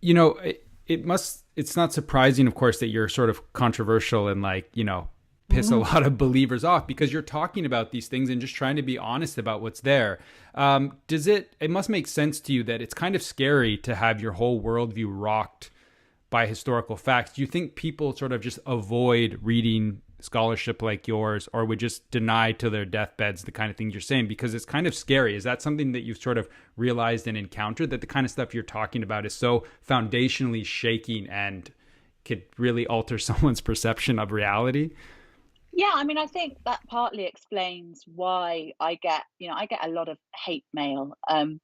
it's not surprising, of course, that you're sort of controversial and like, piss a lot of believers off because you're talking about these things and just trying to be honest about what's there. It must make sense to you that it's kind of scary to have your whole worldview rocked by historical facts. Do you think people sort of just avoid reading scholarship like yours, or would just deny to their deathbeds the kind of things you're saying because it's kind of scary? Is that something that you've sort of realized and encountered, that the kind of stuff you're talking about is so foundationally shaking and could really alter someone's perception of reality? Yeah, I mean, I think that partly explains why I get a lot of hate mail, and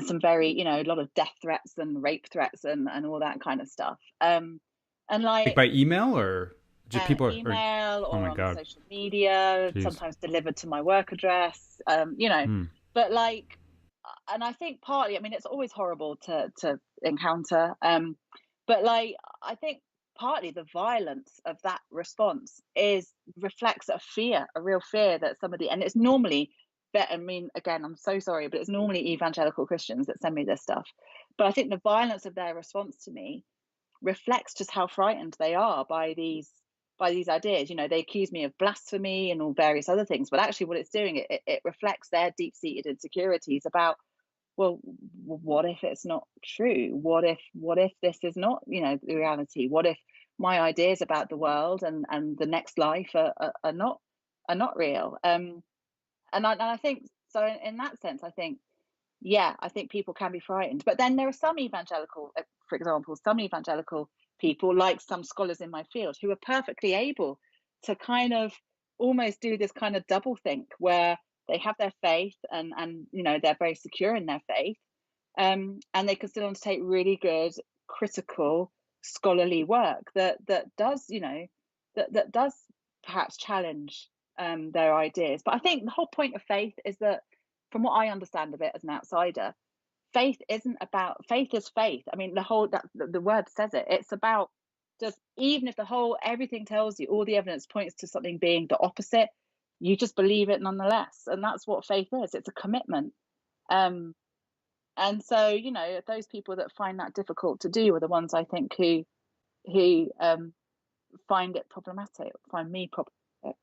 some very, a lot of death threats and rape threats and all that kind of stuff. And Like like by email or just people or email oh or my on God. social media, Jeez. sometimes delivered to my work address, Hmm. but like, and I think partly, I mean, it's always horrible to encounter, but like, I think partly the violence of that response is reflects a fear, a real fear that somebody, and it's normally, but I mean, again, I'm so sorry, but it's normally evangelical Christians that send me this stuff. But I think the violence of their response to me reflects just how frightened they are by these ideas. They accuse me of blasphemy and all various other things, but actually what it's doing, it reflects their deep-seated insecurities about, well, what if it's not true? What if this is not, the reality? What if my ideas about the world and the next life are not real? And I think so. In that sense, I think, yeah, I think people can be frightened. But then there are some evangelical, for example, some evangelical people, like some scholars in my field, who are perfectly able to kind of almost do this kind of double think where they have their faith and they're very secure in their faith, and they can still undertake really good critical scholarly work that does that does perhaps challenge their ideas. But I think the whole point of faith is that, from what I understand of it as an outsider, faith is faith. I mean, the word says it. It's about, just even if the whole everything tells you, all the evidence points to something being the opposite, you just believe it nonetheless, and that's what faith is. It's a commitment. Um and so, those people that find that difficult to do are the ones, I think, who find it problematic, find me problematic.